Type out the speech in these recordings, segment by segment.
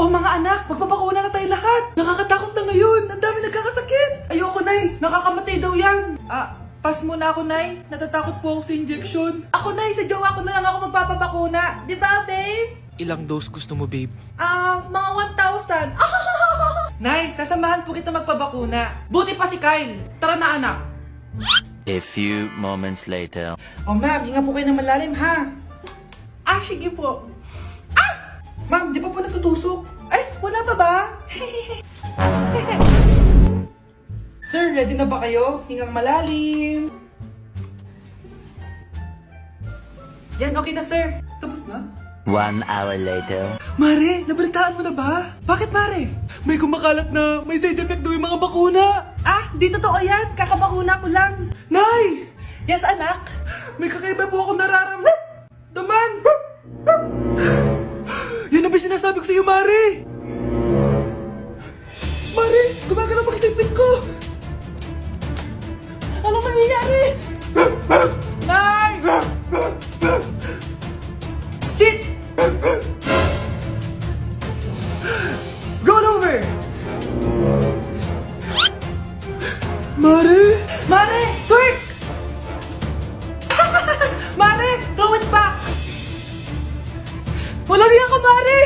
Oh mga anak, magpapakuna na tayo lahat. Nakakatakot na ngayon. Ang dami nagkakasakit. Ayoko, Nay. Nakakamatay daw yan. Pass muna ako, Nay. Natatakot po ako sa injection. Ako, Nay. Sa jowa ko na lang ako magpapabakuna. Di ba, babe? Ilang dose gusto mo, babe? Mga 1,000. Nay, sasamahan po kita magpabakuna. Buti pa si Kyle. Tara na, anak. A few moments later. Oh, ma'am, hinga po kayo ng malalim, ha? Sige po. Ma'am, di pa po natutusok? Ay, wala pa ba? Sir, ready na ba kayo? Hingang malalim. Yan, okay na, sir. Tapos na? 1 hour later. Mare, nabalitaan mo na ba? Bakit, Mare? May kumakalat na may side effect daw yung mga bakuna. Di totoo yan. Kakabakuna ko lang. Nay! Yes, anak? May kakaiba po ako nararamdaman. Yan ang ba sinasabi ko sa iyo, Mare? Mare, gumagalaw mag-stipit ko. Ano mangyayari? Nay! Sit! Roll over! Mare! Mare! Twerk! Mare! Throw it back! Walang yan ka, Mare!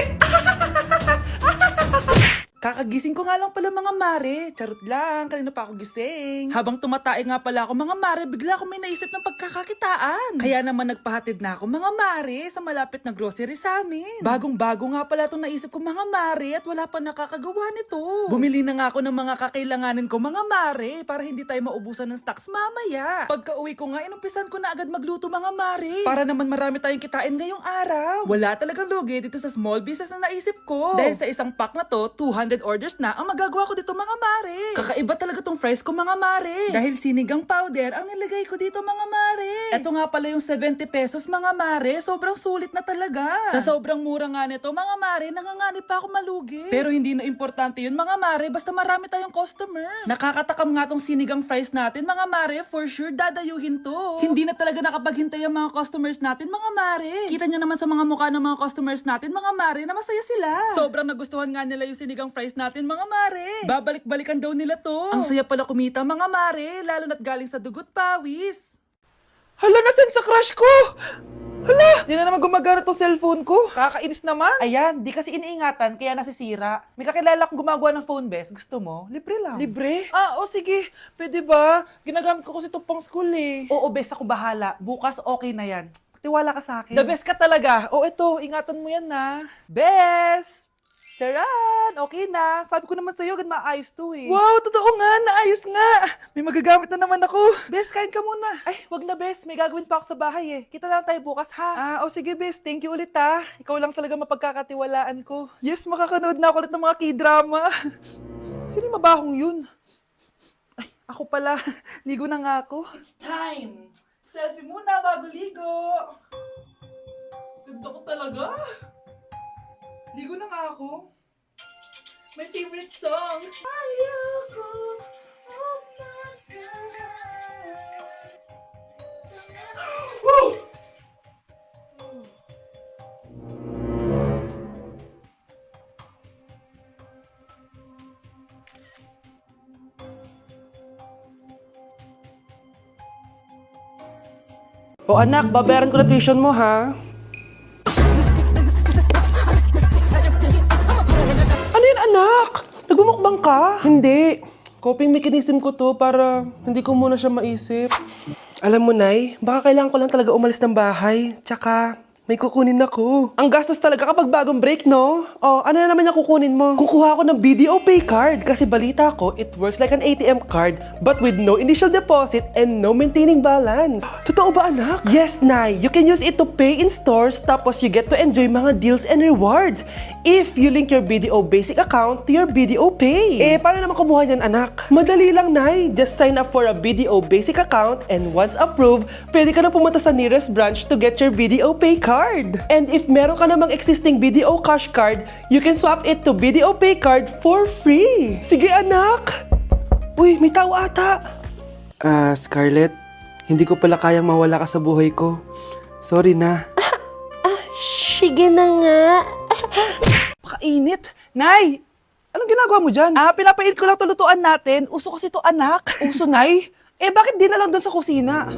Kakagising ko nga lang pala mga mare. Charot lang, kanina pa ako gising. Habang tumatae nga pala ako mga mare, bigla ako may naisip ng pagkakakitaan. Kaya naman nagpahatid na ako mga mare sa malapit na grocery sa amin. Bagong-bago nga pala itong naisip ko mga mare at wala pa nakakagawa nito. Bumili na nga ako ng mga kakailanganin ko mga mare para hindi tayo maubusan ng stocks mamaya. Pagka uwi ko nga, inumpisan ko na agad magluto mga mare. Para naman marami tayong kitain ngayong araw. Wala talagang lugi dito sa small business na naisip ko. Dahil sa isang pack na to, 200 orders na ang magagawa ko dito mga mare. Kakaiba talaga tong fries ko mga mare. Dahil sinigang powder ang nilagay ko dito mga mare. Ito nga pala yung 70 pesos mga mare. Sobrang sulit na talaga. Sa sobrang mura nga nito mga mare, nanganganib pa ako malugi. Pero hindi na importante yun mga mare, basta marami tayong customer. Nakakatakam nga tong sinigang fries natin mga mare, for sure dadayuhin to. Hindi na talaga nakapaghintay ang mga customers natin mga mare. Kita niyo naman sa mga mukha ng mga customers natin mga mare na masaya sila. Sobrang nagustuhan nga nila yung sinigang fries natin mga mare. Babalik-balikan daw nila to. Ang saya pala kumita mga mare, lalo na't galing sa dugot pawis. Hala, nasan sa crush ko? Hala, di na naman gumagana tong cellphone ko. Kakainis naman. Ayan, di kasi iniingatan kaya nasisira. May kakilala akong gumagawa ng phone best. Gusto mo? Libre lang. Libre? Sige. Pwede ba? Ginagamit ko kasi ito pang school eh. Oo, best, ako bahala. Bukas okay na yan. Tiwala ka sa akin. The best ka talaga. Ito, ingatan mo yan na. Best! Charan! Okay na. Sabi ko naman sa'yo, agad maayos to eh. Wow, totoo nga. Naayos nga. May magagamit na naman ako. Bes, kain ka muna. Ay, wag na Bes. May gagawin pa ako sa bahay eh. Kita lang tayo bukas ha. Sige Bes. Thank you ulit ha. Ikaw lang talaga mapagkakatiwalaan ko. Yes, makakanood na ako ulit ng mga k-drama. Sino yung mabahong yun? Ay, ako pala. Ligo na nga ako. It's time. Selfie muna bago ligo. Ganda ko talaga. Ligo na nga ako. My favorite song. Ayoko umasahan. Woo! Anak, babayaran ko na tuition mo ha. Anak! Nagmumukbang ka? Hindi. Coping mechanism ko to para hindi ko muna siya maisip. Alam mo, Nay, baka kailangan ko lang talaga umalis ng bahay. Tsaka, may kukunin ako. Ang gastos talaga kapag bagong break, no? Ano na naman yung kukunin mo? Kukuha ako ng BDO Pay card kasi balita ko, it works like an ATM card but with no initial deposit and no maintaining balance. Totoo ba, anak? Yes, Nay. You can use it to pay in stores tapos you get to enjoy mga deals and rewards if you link your BDO Basic account to your BDO Pay. Paano naman kumuha yan, anak? Madali lang, Nay. Just sign up for a BDO Basic account and once approved, pwede ka na pumunta sa nearest branch to get your BDO Pay card. And if meron ka namang existing BDO Cash card, you can swap it to BDO Pay card for free. Sige, anak! Uy, may tao ata! Scarlett, hindi ko pala kayang mawala ka sa buhay ko. Sorry na. Sige na nga. Pakainit. Nay! Anong ginagawa mo dyan? Pinapainit ko lang tulutuan natin. Uso kasi to, anak. Uso, Nay? Bakit di na lang doon sa kusina?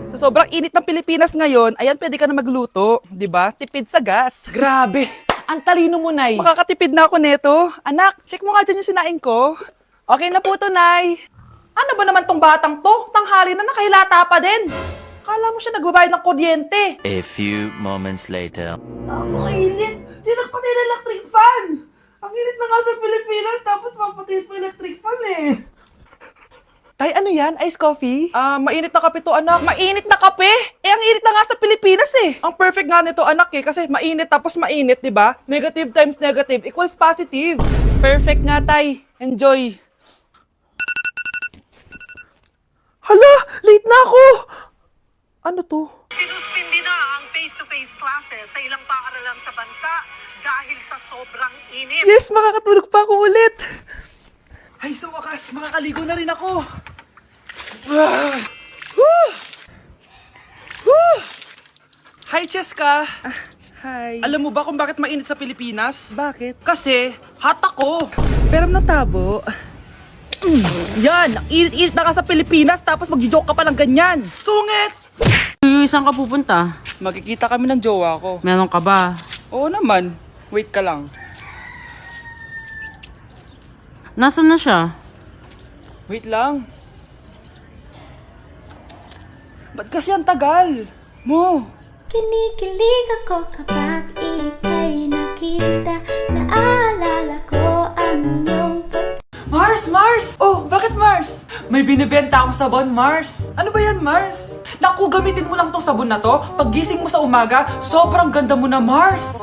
Sa sobrang init ng Pilipinas ngayon, ayan, pwede ka na magluto. Di ba? Tipid sa gas. Grabe! Ang talino mo, Nay. Makakatipid na ako neto. Anak, check mo nga dyan yung sinaing ko. Okay na po to, Nay. Ano ba naman tong batang to? Tanghali na nakahilata pa din. Kala mo siya nagbabayad ng kuryente. A few moments later. Ako kainit. Sinakpatay na electric fan. Ang init na nga sa Pilipinas, tapos papatay pa electric fan eh. Tay, ano yan? Ice coffee? Mainit na kape to, anak. Mainit na kape? Ang init na nga sa Pilipinas eh. Ang perfect nga nito, anak eh. Kasi mainit tapos mainit, di ba? Negative times negative equals positive. Perfect nga, Tay. Enjoy. Hala! Late na ako! Ano to? Sinuspindi na ang face-to-face classes sa ilang paaralan sa bansa dahil sa sobrang init. Yes, makakatulog pa ako ulit. Ay, sa wakas, makakaligo na rin ako. Ah! Woo! Woo! Hi, Cheska. Hi. Alam mo ba kung bakit mainit sa Pilipinas? Bakit? Kasi, hot ako. Pero natabo. Yan, ang init-init na ka sa Pilipinas tapos mag-joke ka pa ng ganyan. Sungit! Saan ka pupunta? Magkikita kami ng jowa ko. Meron ka ba? Oo naman. Wait ka lang. Nasaan na siya? Wait lang. Ba't kasi ang tagal? Mo! Kinikilig ako kapag ika'y nakita. Naalala ko ang iyong Mars! Mars! Oh, bakit Mars? May binibenta akong sabon, Mars. Ano ba yan, Mars? Naku, gamitin mo lang tong sabon na to. Paggising mo sa umaga, sobrang ganda mo na, Mars.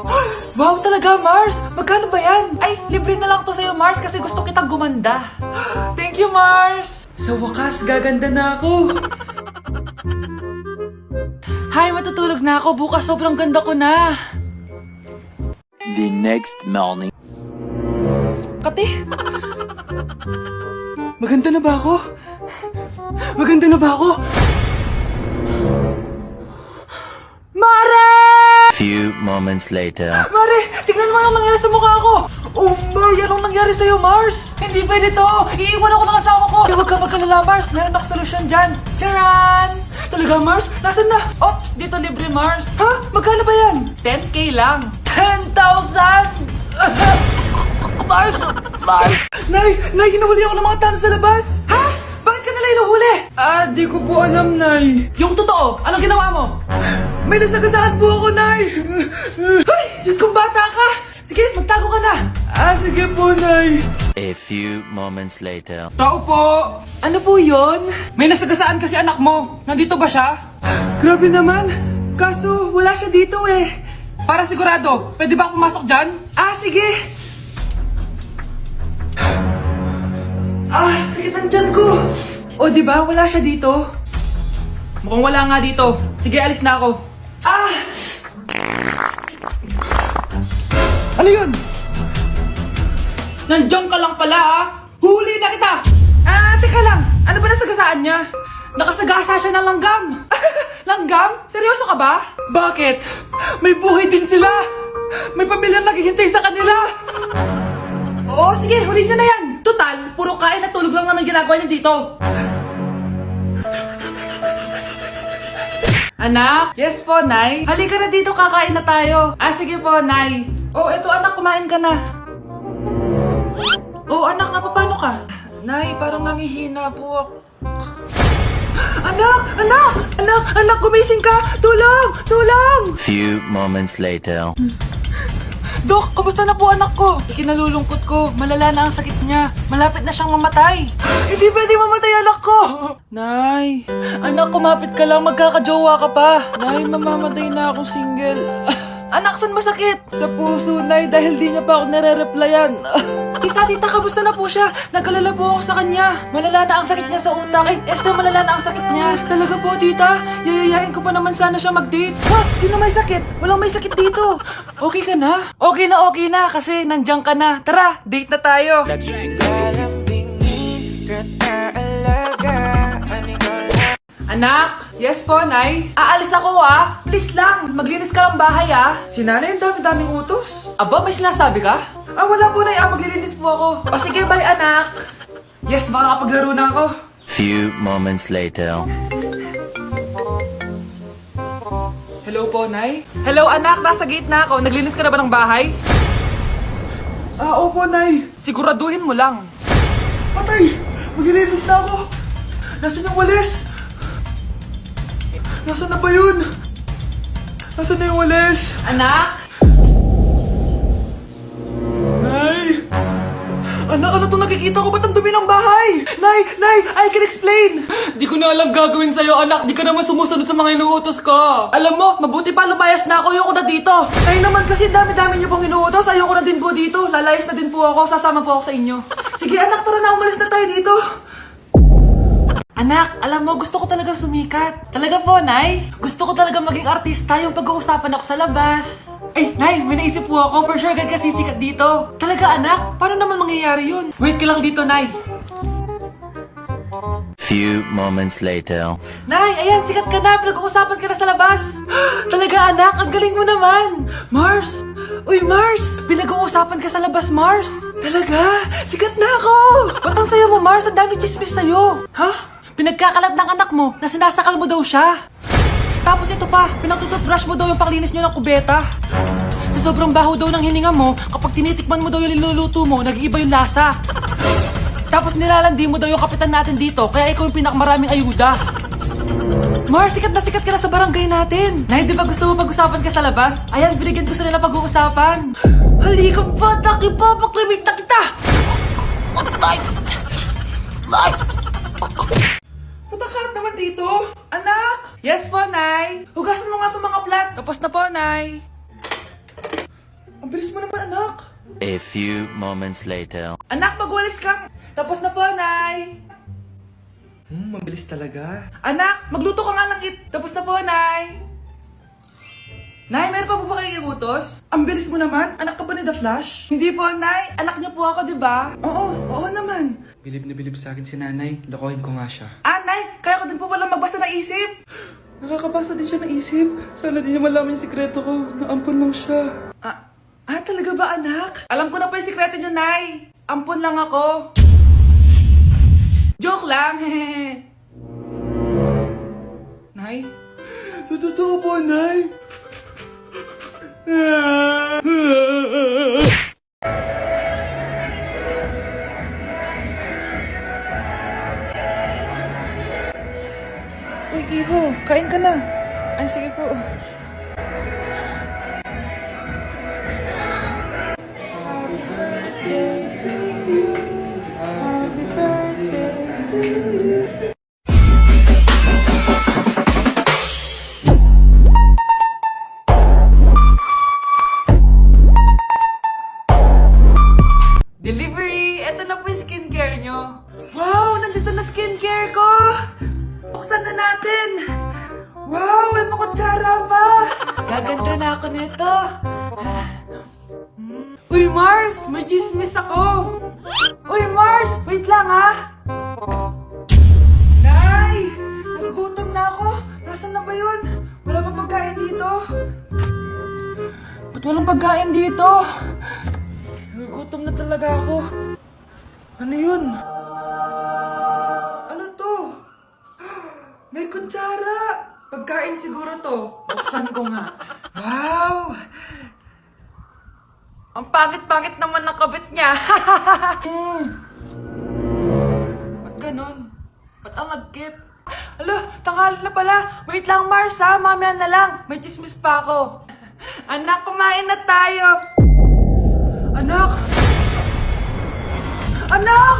Wow, talaga, Mars. Magkano ba yan? Ay, libre na lang to sa'yo, Mars, kasi gusto kitang gumanda. Thank you, Mars. Sa wakas, gaganda na ako. Hi, matutulog na ako. Bukas, sobrang ganda ko na. The next morning. Kati? Maganda na ba ako? Maganda na ba ako? Mare! Few moments later. Mare! Tignan mo anong nangyari sa mukha ko! Oh my! Anong nangyari sa'yo, Mars? Hindi pwede to! Iiwan ako ng asawa ko! Huwag ka magkalala, Mars! Meron ako solusyon dyan! Charan! Talaga, Mars? Nasaan na? Ops! Dito libre, Mars! Ha? Magkano ba yan? 10K lang! 10,000! Mars! Mars! Nay! Nay! Hinuhuli ako ng mga tano sa labas! Ha? Bakit ka nila hinuhuli? Di ko po alam, Nay. Yung totoo! Anong ginawa mo? May nasagasaan po ako, Nay! Ay! Diyos kong bata ka! Sige, magtago ka na! Sige po, Nay. A few moments later. Tao po! Ano po yon? May nasagasaan kasi anak mo. Nandito ba siya? Grabe naman. Kaso, wala siya dito eh. Para sigurado, pwede ba ako pumasok dyan? Sige. Sakit ang tiyan ko. O, di ba? Wala siya dito. Mukhang wala nga dito. Sige, alis na ako. Ano yun? Nandiyan ka lang pala, Huli na kita! Teka lang. Ano ba nasagasaan niya? Nakasagasa siya ng langgam. Langgam? Seryoso ka ba? Bakit? May buhay din sila. May pamilyang naghihintay sa kanila. Oo, sige, huli niyo na yan. Total, puro kain at tulog lang naman ginagawa niya dito. Anak? Yes po, Nay. Halika na dito, kakain na tayo. Sige po, Nay. Oh, eto anak, kumain ka na. Oh, anak, napapano ka? Nay, parang nangihina po ako. Anak, gumising ka! Tulong! Tulong! Few moments later. Dok, kamusta na po anak ko? Ikinalulungkot ko. Malala na ang sakit niya. Malapit na siyang mamatay. Hindi pwede mamatay anak ko! Nay, anak, kumapit ka lang. Magkakajowa ka pa. Nay, mamamatay na akong single. Anak, saan masakit? Sa puso, Nay, dahil di niya pa ako nare-replyan. Tita, kamusta na po siya? Nag-alala po ako sa kanya. Malala na ang sakit niya sa utak. Esther, malala na ang sakit niya. Talaga po, tita? Yayayain ko pa naman sana siya mag-date. Ha? Sino may sakit? Walang may sakit dito. Okay ka na? Okay na, kasi nandiyan ka na. Tara, date na tayo. Anak? Yes po, Nay? Aalis ako, Please lang, maglinis ka ng bahay, Si nanay ang dami-daming utos. Aba, may sinasabi ka? Wala po, Nay. Maglilinis po ako. O sige, bye, anak. Yes, makakapaglaro na ako. Few moments later. Hello po, Nay. Hello, anak. Nasa gate na ako. Naglinis ka na ba ng bahay? Opo, Nay. Siguraduhin mo lang. Patay! Maglilinis na ako. Nasaan yung walis? Nasaan na ba yun? Nasaan na yung walis? Anak? Nay! Anak, ano itong nakikita ko? Ba't ang dumi ng bahay? Nay! Nay! I can explain! Di ko na alam gagawin sa'yo, anak. Di ka naman sumusunod sa mga inuutos ko. Alam mo, mabuti pa lumayas na ako. Ayoko na dito. Nay naman kasi dami-dami niyo pong inuutos. Ayoko na din po dito. Lalayas na din po ako. Sasama po ako sa inyo. Sige anak, tara na. Umalis na tayo dito. Anak, alam mo, gusto ko talaga sumikat. Talaga po, Nay? Gusto ko talaga maging artista yung pag-uusapan ako sa labas. Ay, Nay, may naisip po ako. For sure, agad kasi sikat dito. Talaga, anak? Paano naman mangyayari yun? Wait ka lang dito, Nay. Few moments later. Nay, ayan, sikat ka na. Pinag-uusapan ka na sa labas. Talaga, anak? Ang galing mo naman. Mars! Uy, Mars! Pinag-uusapan ka sa labas, Mars. Talaga? Sikat na ako! Ba't ang sayo mo, Mars? Ang dami chismis sa'yo. Ha? Pinagkakalat ng anak mo na sinasakal mo daw siya. Tapos ito pa, pinagtututbrush mo daw yung paglinis nyo ng kubeta. Sa sobrang baho daw ng hininga mo, kapag tinitikman mo daw yung niluluto mo, nag-iiba yung lasa. Tapos nilalandi mo daw yung kapitan natin dito, kaya ikaw yung pinakamaraming ayuda. Mars, sikat ka na sa barangay natin. Nay, di ba gusto mo pag-usapan ka sa labas? Ayan, binigyan ko sa nila pag-uusapan. Halika pa, pakrimit na kita! Matakalat naman dito. Anak! Yes po, Nay. Hugasan mo nga itong mga plat. Tapos na po, Nay. Ang bilis mo naman, anak. A few moments later. Anak, magwalis kang. Tapos na po, Nay. Mabilis talaga. Anak, magluto ka nga ng Tapos na po, Nay. Nay, meron pa po ba kayong iutos? Ang bilis mo naman. Anak ka ba ni The Flash? Hindi po, Nay. Anak niyo po ako, di ba? Oo naman. Bilib na bilib sa akin si Nanay. Lokohin ko nga siya. Nay, kaya ko din po pala magbasa ng isip. Nakakabasa din siya ng isip. Sana din niya malaman yung sikreto ko. Naampon lang siya. Talaga ba, anak? Alam ko na po yung sikreto niyo, Nay. Ampon lang ako. Joke lang, hehe. Nay? Totoo po, Nay. Uy, Iho, kain ka na. Ay, sige po. Happy birthday to you. Happy birthday to you. Delivery! Ito na po yung skincare nyo. Wow! Nandito na skincare ko! Buksan na natin! Wow! May pakutsara pa! Gaganda na ako nito. Uy, Mars! May chismis ako! Uy, Mars! Wait lang, ha! Nay! Nagugutom na ako! Nasaan na ba yun? Wala pa pagkain dito? Ba't walang pagkain dito? Nagugutom na talaga ako. Ano yun? Ano to? May kutsara! Pagkain siguro to. Buksan ko nga. Wow! Ang pangit-pangit naman ng kabit niya. Ba't ganon? Ba't ang lagkit? Alo, tanghali na pala. Wait lang, Mars, ha? Mamaya na lang. May chismis pa ako. Anak, kumain na tayo. Anak! Anak!